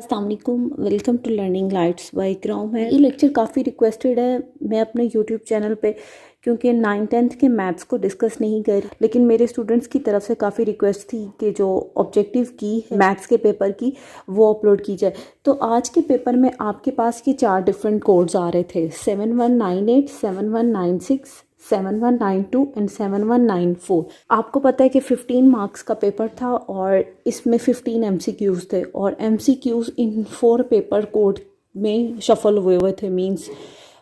अस्सलाम वालेकुम, welcome to learning lights by Ikram है। ये लेक्चर काफ़ी रिक्वेस्टेड है। मैं अपने यूट्यूब चैनल पे क्योंकि 9th-10th के मैथ्स को डिस्कस नहीं कर, लेकिन मेरे स्टूडेंट्स की तरफ से काफ़ी रिक्वेस्ट थी कि जो ऑब्जेक्टिव की है मैथ्स के पेपर की वो अपलोड की जाए। तो आज के पेपर में आपके पास ये 4 डिफरेंट कोड्स आ रहे थे, 7198, 7196, 7192 एंड 7194। आपको पता है कि 15 मार्क्स का पेपर था और इसमें 15 एमसीक्यूज़ थे और एमसीक्यूज़ इन 4 पेपर कोड में शफल हुए हुए थे। मींस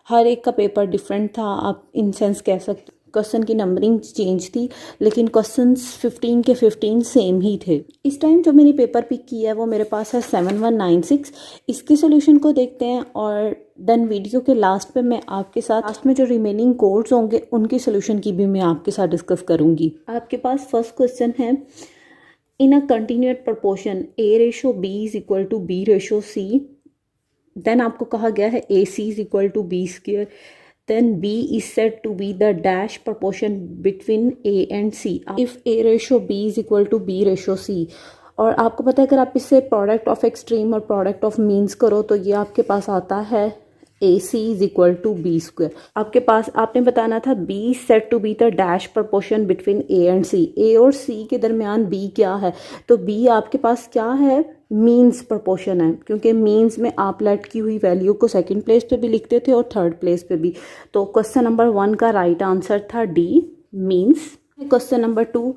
हर एक का पेपर डिफरेंट था। आप इन सेंस कह सकते क्वेश्चन की नंबरिंग चेंज थी, लेकिन क्वेश्चंस 15 के 15 सेम ही थे। इस टाइम जो मैंने पेपर पिक किया है वो मेरे पास है 7196। इसके सोल्यूशन को देखते हैं और देन वीडियो के लास्ट पे मैं आपके साथ लास्ट में जो रिमेनिंग कोड्स होंगे उनकी सोल्यूशन की भी मैं आपके साथ डिस्कस करूंगी। आपके पास फर्स्ट क्वेश्चन है, इन अ कंटिन्यूड प्रोपोर्शन A/B=B/C, देन आपको कहा गया है AC=B², then B is said to be the dash proportion between A and C if A/B=B/C। और आपको पता है अगर आप इससे प्रोडक्ट ऑफ एक्सट्रीम और प्रोडक्ट ऑफ मीन्स करो तो ये आपके पास आता है AC=B²। आपके पास आपने बताना था B is said to be the dash proportion between A and C। A और C के दरमियान B क्या है, तो B आपके पास क्या है, मीन्स प्रोपोर्शन है, क्योंकि मीन्स में आप लेट की हुई वैल्यू को सेकंड प्लेस पे भी लिखते थे और थर्ड प्लेस पे भी। तो क्वेश्चन नंबर 1 का राइट आंसर था D, means. Question number 2,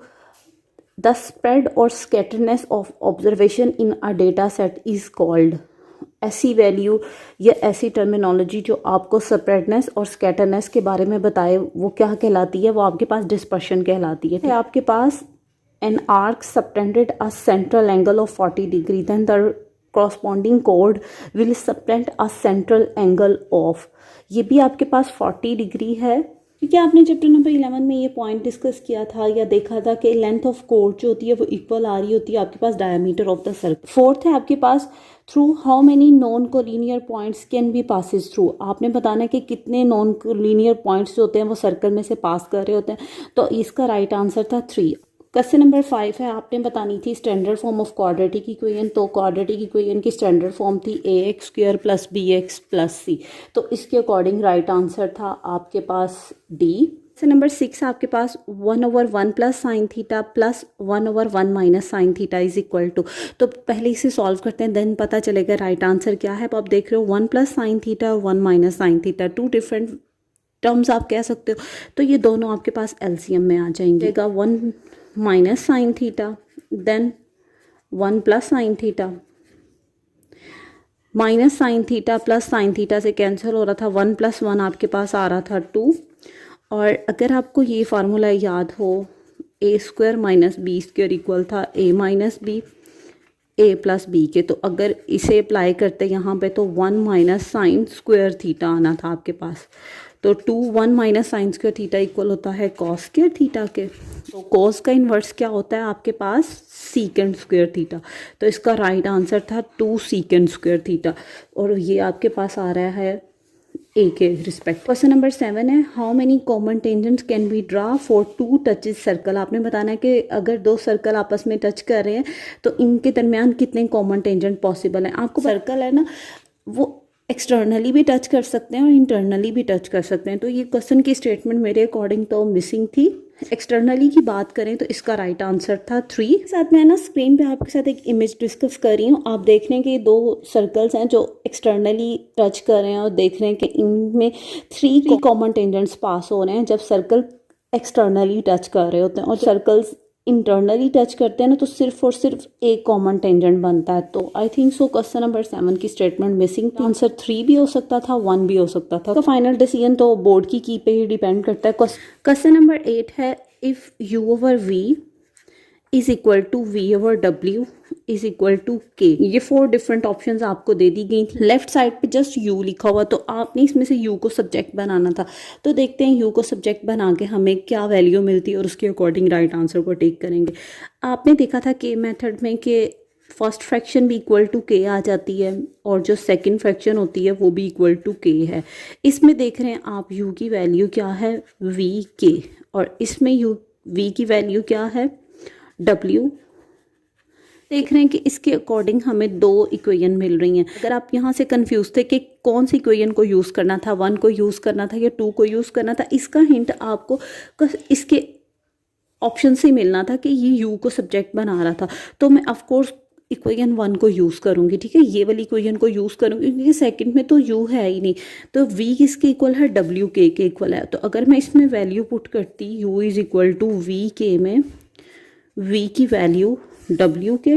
the spread और scatterness of observation in a data set is called. ऐसी वैल्यू या ऐसी टर्मिनोलॉजी जो आपको स्प्रेडनेस और स्कैटरनेस के बारे में बताए वो क्या कहलाती है, वो आपके पास डिस्पर्शन कहलाती है। आपके पास an arc subtended a central angle of 40 degree, then the corresponding chord will subtend a central angle of, ये भी आपके पास 40 डिग्री है। क्योंकि आपने चैप्टर नंबर 11 में ये पॉइंट डिस्कस किया था या देखा था कि लेंथ ऑफ कोड जो होती है वो इक्वल आ रही होती है आपके पास diameter of the circle. Fourth है आपके पास, through how many non collinear points can be passes through. आपने बताना है कि कितने नॉन कोलिनियर पॉइंट्स जो होते हैं वो सर्कल में से पास कर रहे होते हैं, तो इसका राइट आंसर था 3। क्वेश्चन नंबर 5 है, आपने बतानी थी standard form of quadratic equation. तो क्वाड्रेटिक इक्वेशन की स्टैंडर्ड फॉर्म थी ax² + bx + c। तो इसके अकॉर्डिंग राइट आंसर था आपके पास डी। क्वेश्चन नंबर 6 आपके पास 1/1 + sin θ + 1/1 - sin θ = तो पहले इसे सॉल्व करते हैं, देन पता चलेगा राइट आंसर क्या है। अब आप देख रहे हो 1 + sin θ और 1 - sin θ, 2 डिफरेंट टर्म्स आप कह सकते हो। तो ये दोनों आपके पास एलसीएम में आ जाएंगे। 1 - sin θ, then 1 + sin θ, minus sin θ plus sin θ से कैंसिल हो रहा था, 1 + 1 आपके पास आ रहा था 2। और अगर आपको ये फार्मूला याद हो, a² - b² था a - b a + b के, तो अगर इसे अप्लाई करते यहाँ पे तो 1 - sin² θ आना था आपके पास। तो 2 1 - sin² θ इक्वल होता है cos² θ के। तो cos का इन्वर्स क्या होता है आपके पास, secant² θ। तो इसका राइट आंसर था 2 secant² θ और ये आपके पास आ रहा है ए के रिस्पेक्ट। क्वेश्चन नंबर 7 है, how many common tangents can be draw for 2 touches circle. आपने बताना है कि अगर 2 सर्कल आपस में टच कर रहे हैं तो इनके दरमियान कितने कॉमन टेंजेंट पॉसिबल हैं। आपको सर्कल है ना, वो एक्सटर्नली भी टच कर सकते हैं और इंटरनली भी टच कर सकते हैं। तो ये क्वेश्चन की स्टेटमेंट मेरे अकॉर्डिंग तो मिसिंग थी। एक्सटर्नली की बात करें तो इसका राइट आंसर था 3। साथ में ना स्क्रीन पे आपके साथ एक इमेज डिस्कस कर रही हूँ। आप देख रहे हैं कि 2 सर्कल्स हैं जो एक्सटर्नली टच कर रहे हैं और देख रहे हैं कि इनमें 3 कॉमन टेंजेंट्स पास हो रहे हैं जब सर्कल एक्सटर्नली टच कर रहे होते हैं, और सर्कल्स इंटरनली टच करते हैं ना तो सिर्फ और सिर्फ एक कॉमन टेंजेंट बनता है। तो I think so question number 7 की स्टेटमेंट मिसिंग। आंसर 3 भी हो सकता था, 1 भी हो सकता था। तो फाइनल डिसीजन तो बोर्ड की पे ही डिपेंड करता है। क्वेश्चन नंबर 8 है, if u/v is equal to v/w is equal to k। ये 4 डिफरेंट ऑप्शंस आपको दे दी गई थी। लेफ्ट साइड पे जस्ट u लिखा हुआ, तो आपने इसमें से u को सब्जेक्ट बनाना था। तो देखते हैं u को सब्जेक्ट बना के हमें क्या वैल्यू मिलती है और उसके अकॉर्डिंग राइट आंसर को टेक करेंगे। आपने देखा था k मेथड में कि फर्स्ट फ्रैक्शन भी इक्वल टू k आ जाती है और जो सेकंड फ्रैक्शन होती है वो भी इक्वल टू k है। इसमें देख रहे हैं आप u की वैल्यू क्या है, vk, और इसमें v की वैल्यू क्या है, w। देख रहे हैं कि इसके अकॉर्डिंग हमें दो इक्वेशन मिल रही हैं। अगर आप यहाँ से कंफ्यूज थे कि कौन सी इक्वेशन को यूज़ करना था, 1 को यूज़ करना था या 2 को यूज़ करना था, इसका हिंट आपको इसके ऑप्शन से मिलना था कि ये यू को सब्जेक्ट बना रहा था। तो मैं ऑफकोर्स इक्वेशन 1 को यूज़ करूँगी, ठीक है, ये वाली इक्वेशन को यूज़ करूँगी क्योंकि सेकंड में तो यू है ही नहीं। तो वी किसके इक्वल है, डब्ल्यू के इक्वल है। तो अगर मैं इसमें वैल्यू पुट करती u is equal to v के में वी की वैल्यू डब्ल्यू के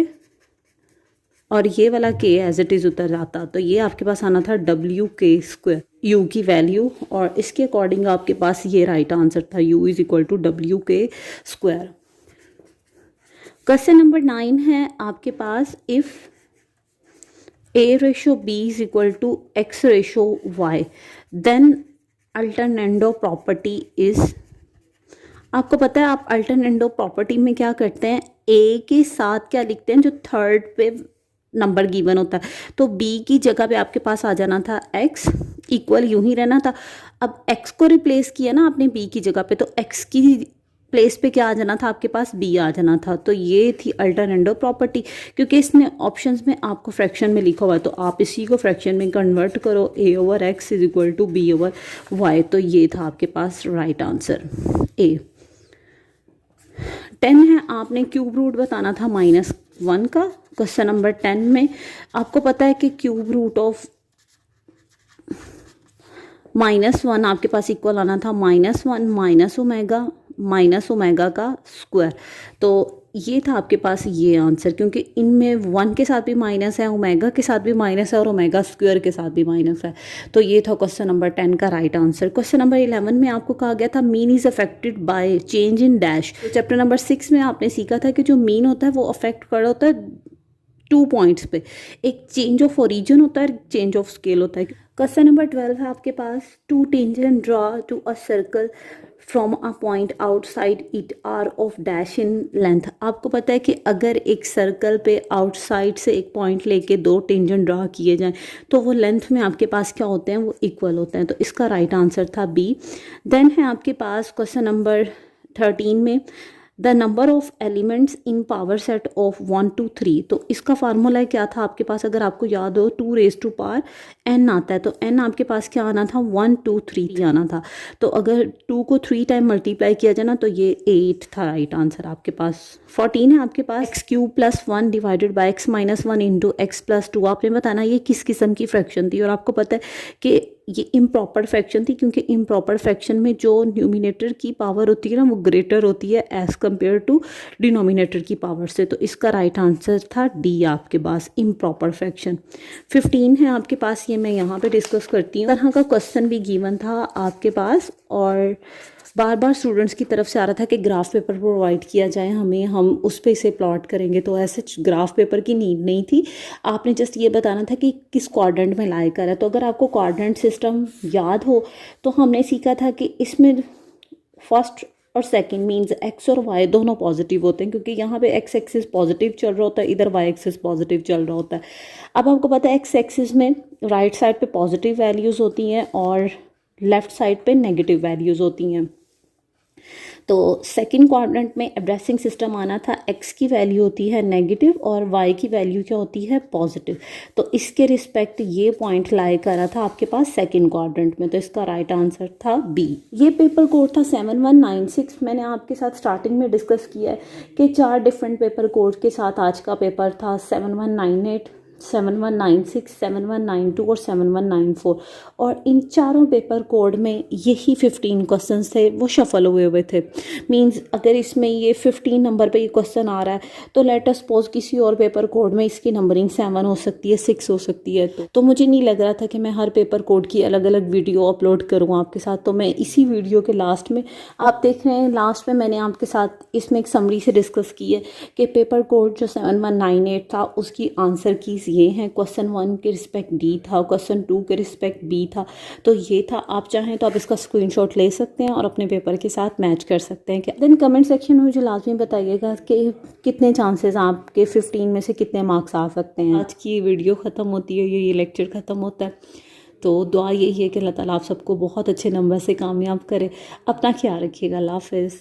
और ये वाला के एज इट इज़ उतर जाता, तो ये आपके पास आना था डब्ल्यू के स्क्वायर यू की वैल्यू, और इसके अकॉर्डिंग आपके पास ये राइट आंसर था, U is equal to W के स्क्वायर। क्वेश्चन नंबर 9 है आपके पास, if a ratio b is equal to x ratio y then alternendo property is. आपको पता है आप अल्टरनेंडो प्रॉपर्टी में क्या करते हैं, a के साथ क्या लिखते हैं, जो थर्ड पे नंबर गिवन होता है, तो b की जगह पे आपके पास आ जाना था x, इक्वल यूं ही रहना था। अब x को रिप्लेस किया ना आपने b की जगह पे, तो x की प्लेस पे क्या आ जाना था, आपके पास b आ जाना था। तो ये थी अल्टरनेंडो प्रॉपर्टी, क्योंकि इसने ऑप्शंस में आपको फ्रैक्शन में लिखा हुआ है, तो आप इसी को फ्रैक्शन में कन्वर्ट करो, a over x is equal to b over y। तो ये था आपके पास राइट आंसर a। 10 है, आपने क्यूब रूट बताना था -1 का। क्वेश्चन नंबर 10 में आपको पता है कि क्यूब रूट ऑफ -1 आपके पास इक्वल आना था -1 माइनस ओमेगा का स्क्वायर। तो ये था आपके पास ये आंसर, क्योंकि इनमें 1 के साथ भी माइनस है, ओमेगा के साथ भी माइनस है और ओमेगा स्क्वायर के साथ भी माइनस है। तो ये था क्वेश्चन नंबर 10 का राइट आंसर। क्वेश्चन नंबर 11 में आपको कहा गया था mean is affected by change in dash. तो चैप्टर नंबर 6 में आपने सीखा था कि जो मीन होता है वो अफेक्ट कर रहा होता है 2 पॉइंट्स पे, एक चेंज ऑफ ओरिजिन होता है, चेंज ऑफ स्केल होता है। क्वेश्चन नंबर 12 है आपके पास, 2 tangent draw to a circle from a point outside it are of dash in length. आपको पता है कि अगर एक सर्कल पे आउटसाइड से एक पॉइंट लेके 2 टेंजेंट ड्रॉ किए जाएं तो वो लेंथ में आपके पास क्या होते हैं, वो इक्वल होते हैं। तो इसका राइट आंसर था बी। देन है आपके पास क्वेश्चन नंबर 13 में, the number of elements in power set of 1 to 3। तो इसका फार्मूला क्या था आपके पास, अगर आपको याद हो 2 रेज़ टू पावर n आता है, तो n आपके पास क्या आना था, 1 2 3 आना था। तो अगर 2 को 3 टाइम मल्टीप्लाई किया जाए ना तो ये 8 था राइट आंसर आपके पास। 14 है आपके पास, X cube plus 1 divided by X minus 1 into X plus 2। आपने बताना ये किस किस्म की फ्रैक्शन थी, और आपको पता है कि ये इम्प्रॉपर फ्रैक्शन थी, क्योंकि इम्प्रॉपर फ्रैक्शन में जो न्यूमिनेटर की पावर होती है ना वो ग्रेटर होती है एज़ कम्पेयर टू डिनोमिनेटर की पावर से। तो इसका राइट आंसर था डी आपके पास, इम्प्रॉपर फ्रैक्शन। 15 है आपके पास, ये मैं यहाँ पे डिस्कस करती हूँ। तरह का क्वेश्चन भी गिवन था आपके पास, और बार बार स्टूडेंट्स की तरफ से आ रहा था कि ग्राफ पेपर प्रोवाइड किया जाए हमें, हम उस पे इसे प्लॉट करेंगे। तो ऐसे ग्राफ पेपर की नीड नहीं थी, आपने जस्ट ये बताना था कि किस क्वाड्रेंट में लाई कर है। तो अगर आपको क्वाड्रेंट सिस्टम याद हो तो हमने सीखा था कि इसमें फर्स्ट और सेकंड मींस एक्स और वाई दोनों पॉजिटिव होते हैं, क्योंकि यहाँ पे एक्स एक्सिस पॉजिटिव चल रहा होता है, इधर वाई एक्सिस पॉजिटिव चल रहा होता है। अब आपको पता है एक्स एक्सिस में राइट साइड पे पॉजिटिव वैल्यूज़ होती हैं और लेफ़्ट साइड पे नेगेटिव वैल्यूज़ होती हैं। तो सेकंड क्वाड्रेंट में एब्रेसिंग सिस्टम आना था, एक्स की वैल्यू होती है नेगेटिव और वाई की वैल्यू क्या होती है, पॉजिटिव। तो इसके रिस्पेक्ट ये पॉइंट लाई कर रहा था आपके पास सेकंड क्वाड्रेंट में। तो इसका राइट आंसर था बी। ये पेपर कोड था 7196। मैंने आपके साथ स्टार्टिंग में डिस्कस किया है कि 4 डिफरेंट पेपर कोड के साथ आज का पेपर था, 7198, 7196, 7192 और 7194। और इन चारों पेपर कोड में यही 15 क्वेश्चंस थे, वो शफल हुए थे। मींस अगर इसमें ये 15 नंबर पे ये क्वेश्चन आ रहा है तो लेट अस सपोज किसी और पेपर कोड में इसकी नंबरिंग 7 हो सकती है, 6 हो सकती है। तो मुझे नहीं लग रहा था कि मैं हर पेपर कोड की अलग अलग वीडियो अपलोड करूँ आपके साथ। तो मैं इसी वीडियो के लास्ट में, आप देख रहे हैं लास्ट में मैंने आपके साथ इसमें एक समरी से डिस्कस की है कि पेपर कोड जो 7198 था उसकी आंसर की ये हैं। क्वेश्चन 1 के रिस्पेक्ट डी था, क्वेश्चन 2 के रिस्पेक्ट बी था। तो ये था, आप चाहें तो आप इसका स्क्रीनशॉट ले सकते हैं और अपने पेपर के साथ मैच कर सकते हैं। देन कमेंट सेक्शन में मुझे लाजमी बताइएगा कि कितने चांसेस आपके 15 में से कितने मार्क्स आ सकते हैं। आज की वीडियो ख़त्म होती है, ये लेक्चर ख़त्म होता है। तो दुआ यही है कि अल्लाह ताला आप सबको बहुत अच्छे नंबर से कामयाब करे। अपना ख्याल रखिएगा। अल्लाह हाफ़िज़।